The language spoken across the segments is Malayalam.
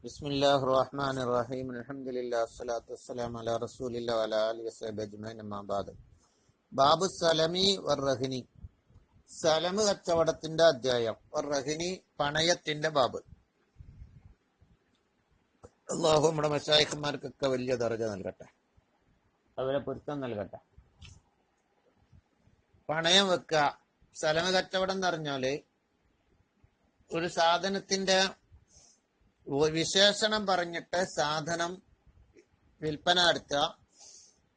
ബിസ്മില്ലാഹിർ റഹ്മാനിർ റഹീം അൽഹംദുലില്ലാഹി വസ്സലാത്തു വസ്സലാമു അലാ റസൂലില്ലാഹി വഅലാ ആലിഹി വസഹ്ബിഹി അജ്മഈൻ അമ്മാ ബഅദ്. ബാബു സലമി വർ-റഹിനി, സലമ് കച്ചവടത്തിന്റെ അധ്യായം. വർ-റഹിനി, പണയത്തിന്റെ ബാബ്. അല്ലാഹു നമ്മുടെ മശായിഖ്മാർക്കൊക്കെ വലിയ ദർജ നൽകട്ടെ, അവരെ പൊരുത്തം നൽകട്ടെ. പണയം വെക്കുക, സലമ് കച്ചവടം എന്ന് പറഞ്ഞാല് ഒരു സാധനത്തിന്റെ വിശേഷണം പറഞ്ഞിട്ട് സാധനം വിൽപ്പന നടത്തുക,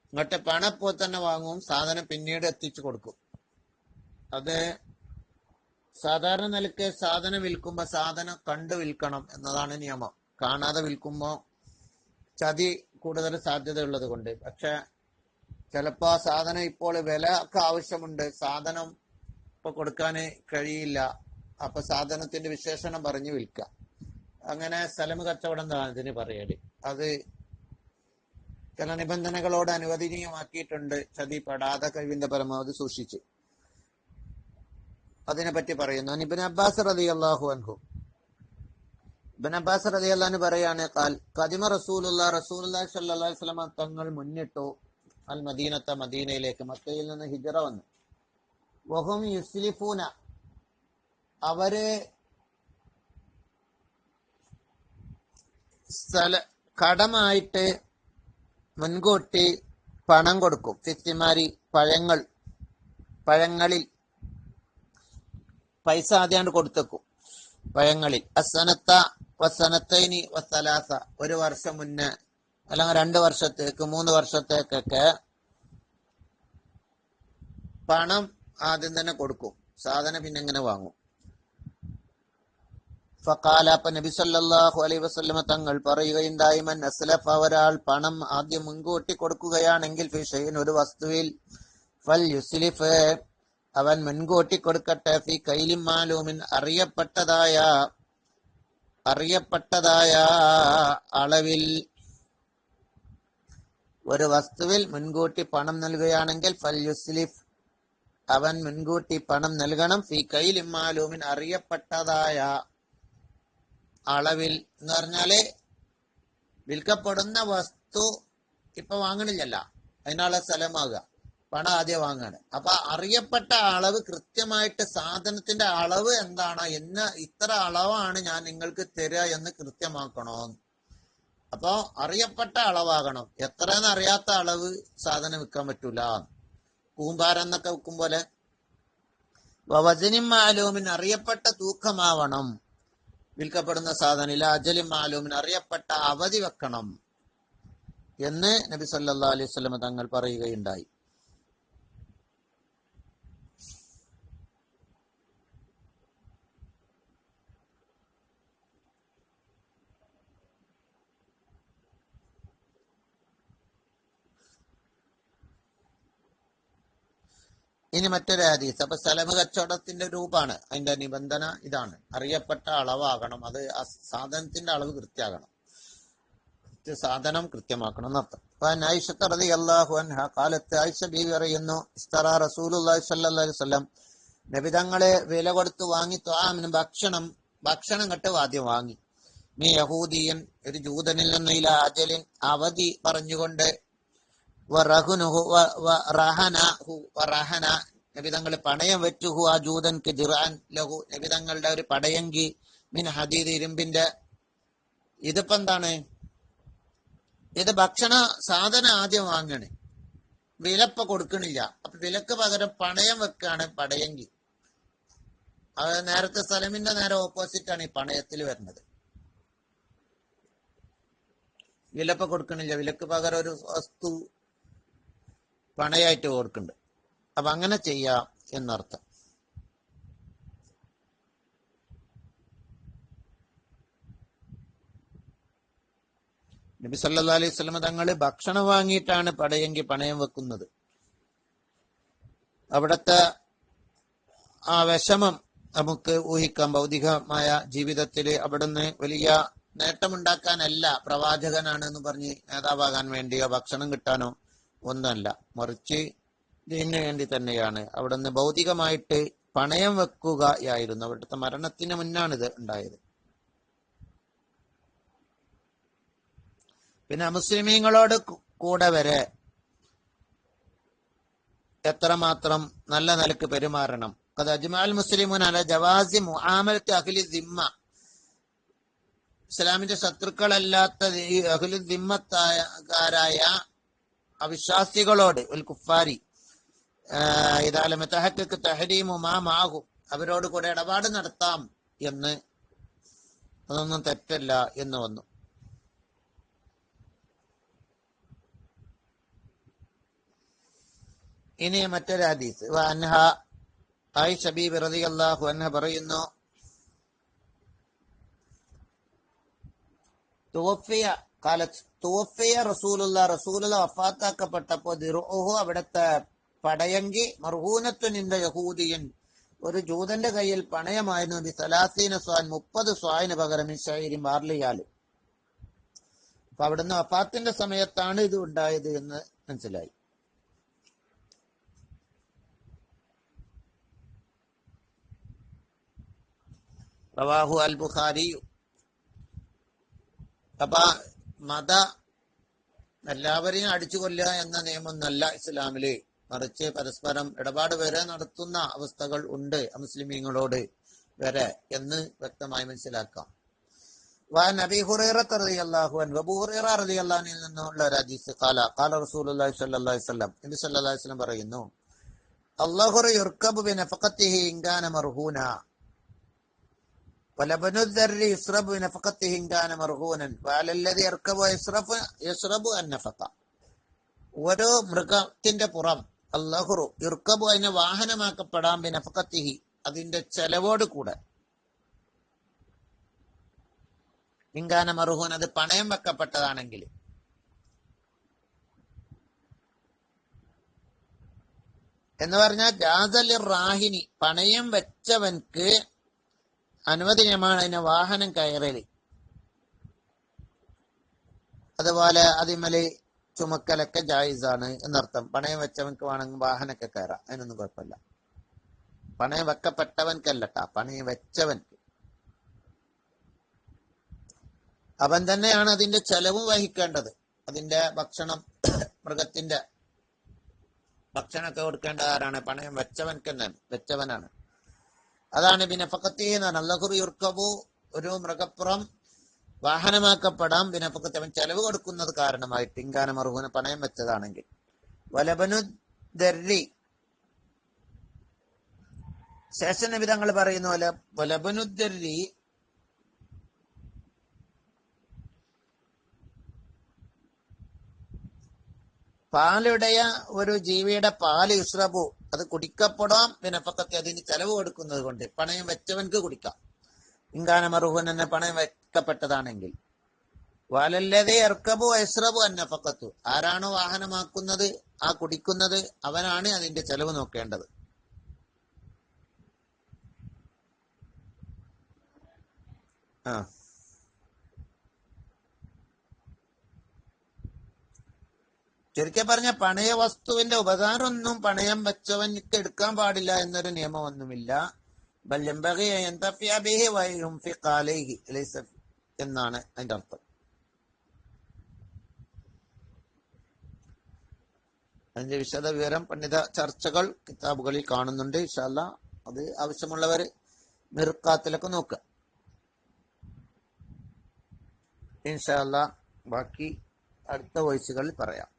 ഇങ്ങോട്ട് പണപ്പോ തന്നെ വാങ്ങും, സാധനം പിന്നീട് എത്തിച്ചു കൊടുക്കും. അത് സാധാരണ നിലയ്ക്ക് സാധനം വിൽക്കുമ്പോ സാധനം കണ്ടു വിൽക്കണം എന്നതാണ് നിയമം. കാണാതെ വിൽക്കുമ്പോ ചതി കൂടുതൽ സാധ്യതയുള്ളത് കൊണ്ട്. പക്ഷെ ചിലപ്പോ സാധനം ഇപ്പോൾ വില ഒക്കെ ആവശ്യമുണ്ട്, സാധനം ഇപ്പൊ കൊടുക്കാൻ കഴിയില്ല, അപ്പൊ സാധനത്തിന്റെ വിശേഷണം പറഞ്ഞ് വിൽക്കുക. അങ്ങനെ സലമ് കച്ചവടം എന്നാണ് ഇതിന് പറയല്. അത് ചില നിബന്ധനകളോട് അനുവദനീയമാക്കിയിട്ടുണ്ട്, ചതി പെടാതെ കഴിവിന്റെ പരമാവധി സൂക്ഷിച്ച്. അതിനെപ്പറ്റി പറയുന്നു. ഇബ്നു അബ്ബാസ് റളിയല്ലാഹു അൻഹു, ഇബ്നു അബ്ബാസ് റളിയല്ലാഹു അൻഹു പറയാണ്, ഖദിമ റസൂലുള്ളാഹി സ്വല്ലല്ലാഹു അലൈഹി വസല്ലം തങ്ങൾ മുന്നിട്ടു അൽ മദീനത്തെ, മദീനയിലേക്ക്, മക്കയിൽ നിന്ന് ഹിജ്റ വന്നു. വഹും യുസ്ലിഫൂന, അവര് കടമായിട്ട് മുൻകൂട്ടി പണം കൊടുക്കും. ഫിത്തിമാരി, പഴങ്ങളിൽ പൈസ ആദ്യമായിട്ട് കൊടുത്തേക്കും. പഴങ്ങളിൽ അസനത്ത വസനത്തൈനി വസലാസ, ഒരു വർഷം മുന്നേ അല്ലെങ്കിൽ 2 വർഷത്തേക്ക് 3 വർഷത്തേക്കൊക്കെ പണം ആദ്യം തന്നെ കൊടുക്കും, സാധനം പിന്നെ എങ്ങനെ വാങ്ങും. ഫഖാല, അപ്പൊ നബി സല്ലല്ലാഹു അലൈഹി വസല്ലമ തങ്ങൾ പറയുകയുണ്ടായി, മൻ അസ്ലഫ, ഒരാൾ പണം ആദ്യം മുൻകൂട്ടി കൊടുക്കുകയാണെങ്കിൽ ഫി ഷൈഇൻ, ഒരു വസ്തുവിൽ, ഫൽ യുസ്ലിഫ്, അവൻ മുൻകൂട്ടി കൊടുക്കട്ടെ, ഫി കൈലിൻ മാലൂമിൻ, അറിയപ്പെട്ടതായ അളവിൽ. ഒരു വസ്തുവിൽ മുൻകൂട്ടി പണം നൽകുകയാണെങ്കിൽ ഫൽ യുസ്ലിഫ്, അവൻ മുൻകൂട്ടി പണം നൽകണം, ഫി കൈലിൻ മാലൂമിൻ, അറിയപ്പെട്ടതായ അളവിൽ. എന്ന് പറഞ്ഞാല് വിൽക്കപ്പെടുന്ന വസ്തു ഇപ്പൊ വാങ്ങണില്ലല്ല, അതിനുള്ള സ്ഥലമാകുക, പണം ആദ്യം വാങ്ങാണ്. അപ്പൊ അറിയപ്പെട്ട അളവ്, കൃത്യമായിട്ട് സാധനത്തിന്റെ അളവ് എന്താണ്, ഇത്ര അളവാണ് ഞാൻ നിങ്ങൾക്ക് തരിക എന്ന് കൃത്യമാക്കണോ. അപ്പൊ അറിയപ്പെട്ട അളവാകണം. എത്രയെന്ന് അറിയാത്ത അളവ് സാധനം വിൽക്കാൻ പറ്റൂല. കൂമ്പാരം എന്നൊക്കെ വിൽക്കും പോലെ. വസനിൻ മാലൂമിൻ, അറിയപ്പെട്ട തൂക്കമാവണം വിൽക്കപ്പെടുന്ന സാധനം. ഇല അജലിൻ മാലൂമിൻ, അറിയപ്പെട്ട അവധി വെക്കണം എന്ന് നബി സല്ലല്ലാഹു അലൈഹി വസല്ലം തങ്ങൾ പറയുകയുണ്ടായി. ഇനി മറ്റൊരു ഹദീസ്. അപ്പൊ സലമ് കച്ചവടത്തിന്റെ രൂപമാണ്, അതിന്റെ നിബന്ധന ഇതാണ്, അറിയപ്പെട്ട അളവാകണം, അത് ആ സാധനത്തിന്റെ അളവ് കൃത്യമാകണം, സാധനം കൃത്യമാക്കണം എന്നർത്ഥം. ആയിഷത്ത് റളിയല്ലാഹു അൻഹ ഖാലത്ത്, ആയിഷ ബീവി പറയുന്നു, ഇസ്തറ റസൂലുള്ളാഹി സ്വല്ലല്ലാഹു അലൈഹി വസല്ലം, നബി തങ്ങളെ വില കൊടുത്ത് വാങ്ങി, ത്വാമിന്, ഭക്ഷണം കട്ട് ആദ്യം വാങ്ങി, മീ യഹൂദിയൻ, ഒരു ജൂതനിൽ നിന്ന്, ഇല അജലിൻ, അവധി പറഞ്ഞുകൊണ്ട്, നബി തങ്ങൾ പണയം വെച്ചുഹു, ആ ജൂതൻക്ക്, ജിറാൻ ലഹു, നബി തങ്ങളുടെ ഒരു പടയങ്കി, മിൻ ഹദീദ്, ഇരുമ്പിന്റെ. ഇതിപ്പോ എന്താണ്, ഇത് ഭക്ഷണ സാധനം ആദ്യം വാങ്ങണ്, വിലപ്പ കൊടുക്കണില്ല. അപ്പൊ വിലക്ക് പകരം പണയം വെക്കാണ് പടയങ്കി. അത് നേരത്തെ സലമിന്റെ നേരെ ഓപ്പോസിറ്റ് ആണ് ഈ പണയത്തിൽ വരുന്നത്. വിലപ്പ കൊടുക്കണില്ല, വിലക്ക് പകരം ഒരു വസ്തു പണയായിട്ട് കൊടുക്കുന്നുണ്ട്. അപ്പൊ അങ്ങനെ ചെയ്യാം എന്നർത്ഥം. നബി സല്ലല്ലാഹു അലൈഹി വസല്ലം തങ്ങൾ ഭക്ഷണം വാങ്ങിയിട്ടാണ് പണയം വെക്കുന്നത്. അവിടത്തെ ആ വിഷമം നമുക്ക് ഊഹിക്കാം. ഭൗതികമായ ജീവിതത്തിൽ അവിടുന്ന് വലിയ നേട്ടമുണ്ടാക്കാനല്ല, പ്രവാചകനാണ് എന്ന് പറഞ്ഞ് നേതാവാകാൻ വേണ്ടിയോ ഭക്ഷണം കിട്ടാനോ ഒന്നല്ല, മറിച്ച് ഇതിനു വേണ്ടി തന്നെയാണ് അവിടുന്ന് ഭൗതികമായിട്ട് പണയം വെക്കുകയായിരുന്നു. അവിടുത്തെ മരണത്തിന് മുന്നാണ് ഇത് ഉണ്ടായത്. പിന്നെ മുസ്ലിമീങ്ങളോട് കൂടെ വരെ എത്രമാത്രം നല്ല നിലക്ക് പെരുമാറണം. അത് അജ്മഅൽ മുസ്ലിമൂൻ അല ജവാസി മുആമലത്തി അഹ്ലി ദിമ്മ, ഇസ്ലാമിന്റെ ശത്രുക്കളല്ലാത്ത ഈ അഹ്ലു ദിമ്മത്തായ അവിശ്വാസികളോട് ഉൽ കുഫാരി ഇതാലം തഹഖഖ തഹരീമു മാ മാഹും, അവരോട് കൂടെ ഇടപാട് നടത്താം എന്ന്, അതൊന്നും തെറ്റല്ല എന്ന് വന്നു. ഇനി മറ്റൊരു ഹദീസ്, അൻഹ ആയിഷ ബീബി റളിയല്ലാഹു അൻഹ പറയുന്നു, തുവഫിയ റസൂലുള്ള വഫാത്താക്കപ്പെട്ടപ്പോ ദിറുഹു, അവിടുത്തെ പടയങ്കി മർഹൂനത്തുനിന്റെ യഹൂദിയൻ, ഒരു ജൂതന്റെ കയ്യിൽ പണയമായിരുന്നു. ബി സലാസീന സ്വാൻ, 30 സ്വാന് പകരം ശൈരി ബാർലിയാല്. അപ്പൊ അവിടുന്ന് വഫാത്തിന്റെ സമയത്താണ് ഇത് ഉണ്ടായത് എന്ന് മനസ്സിലായി. റവാഹു അൽ ബുഖാരി. അപ്പൊ എല്ലാവരെയും അടിച്ചു കൊല്ലുക എന്ന നിയമമൊന്നല്ല ഇസ്ലാമില്, മറിച്ച് പരസ്പരം ഇടപാട് വരെ നടത്തുന്ന അവസ്ഥകൾ ഉണ്ട് മുസ്ലിമീങ്ങളോട് വരെ എന്ന് വ്യക്തമായി മനസ്സിലാക്കാം. وعن أبي هريرة رضي الله عنه, അബൂ ഹുറൈറ റളിയല്ലാഹു അൻഹു നിന്നുള്ള ഒരു ഹദീസ്, ഖാല റസൂലുള്ളാഹി സ്വല്ലല്ലാഹു അലൈഹി വസല്ലം, നബി സല്ലല്ലാഹു അലൈഹി വസല്ലം പറയുന്നു, അല്ലാഹു യുർകബു ബിനഫഖത്തിഹി ഇൻ കാന മർഹൂന വലബനു ദർരി യുസ്റബു ബിനഫഖത്തിഹി ഇൻ കാന മർഹൂനൻ വഅലല്ലദി യർകബു യസ്റബു അന്നഫഖ. ഓരോ മൃഗത്തിന്റെ പുറം അല്ലാഹു യുർകബു, അതിനെ വാഹനമാക്കപ്പെടാം, ബിനഫഖത്തിഹി, അതിന്റെ ചെലവോട് കൂടെ, ഇൻകാന മർഹൂൻ, അത് പണയം വെക്കപ്പെട്ടതാണെങ്കിൽ. എന്ന് പറഞ്ഞാൽ ജാസലി റാഹിനി, പണയം വെച്ചവൻക്ക് അനുവദനീയമാണ് അതിനെ വാഹനം കയറല്. അതുപോലെ അതിമല് ചുമക്കലൊക്കെ ജായിസാണ് എന്നർത്ഥം. പണയം വെച്ചവൻക്ക് വേണമെങ്കിൽ വാഹനമൊക്കെ കയറാം, അതിനൊന്നും കുഴപ്പമില്ല. പണയം വെക്കപ്പെട്ടവൻക്കല്ലട്ടാ, പണയം വെച്ചവൻക്ക്. അവൻ തന്നെയാണ് അതിന്റെ ചെലവും വഹിക്കേണ്ടത്. അതിന്റെ ഭക്ഷണം, മൃഗത്തിന്റെ ഭക്ഷണമൊക്കെ കൊടുക്കേണ്ട ആരാണ്? പണയം വെച്ചവനാണ്. അതാണ് ബിനഫഖത്തി എന്നാണ്. അല്ലാഹു യുർകബു, ഒരു മൃഗപ്പുറം വാഹനമാക്കപ്പെടാം, ബിനഫഖത്തി, അവൻ ചെലവ് കൊടുക്കുന്നത് കാരണമായിട്ട്, ഇൻകാന മർഹൂന, പണയം വെച്ചതാണെങ്കിൽ. വലബനു ദർരി, ശേഷം നബി തങ്ങൾ പറയുന്ന പോലെ വലബനു ദർരി, പാലുടയ ഒരു ജീവിയുടെ പാല് യുസ്റബു, അത് കുടിക്കപ്പെടാം, ബിനഫഖത്തി, അതിന് ചെലവ് കൊടുക്കുന്നത് കൊണ്ട്. പണയം വെച്ചവൻക്ക് കുടിക്കാം, ഇൻകാന മർഹൂൻ, എന്നെ പണയം വെക്കപ്പെട്ടതാണെങ്കിൽ. വലല്ലദി യർകബു യസ്റബു അന്നഫഖത്തു, ആരാണോ വാഹനമാക്കുന്നത്, ആ കുടിക്കുന്നത്, അവനാണ് അതിന്റെ ചെലവ് നോക്കേണ്ടത്. ചുരുക്കി പറഞ്ഞ പണയ വസ്തുവിന്റെ ഉപകാരമൊന്നും പണയം വെച്ചവൻക്ക് എടുക്കാൻ പാടില്ല എന്നൊരു നിയമമൊന്നുമില്ല. എന്നാണ് അതിന്റെ അർത്ഥം. അതിന്റെ വിശദ വിവരം പണ്ഡിത ചർച്ചകൾ കിതാബുകളിൽ കാണുന്നുണ്ട്. ഇൻഷാ അല്ലാഹ് അത് ആവശ്യമുള്ളവർ മിർഖാത്തിലൊക്കെ നോക്കുക. ഇൻഷാ അല്ലാഹ് ബാക്കി അടുത്ത വോയിസുകളിൽ പറയാം.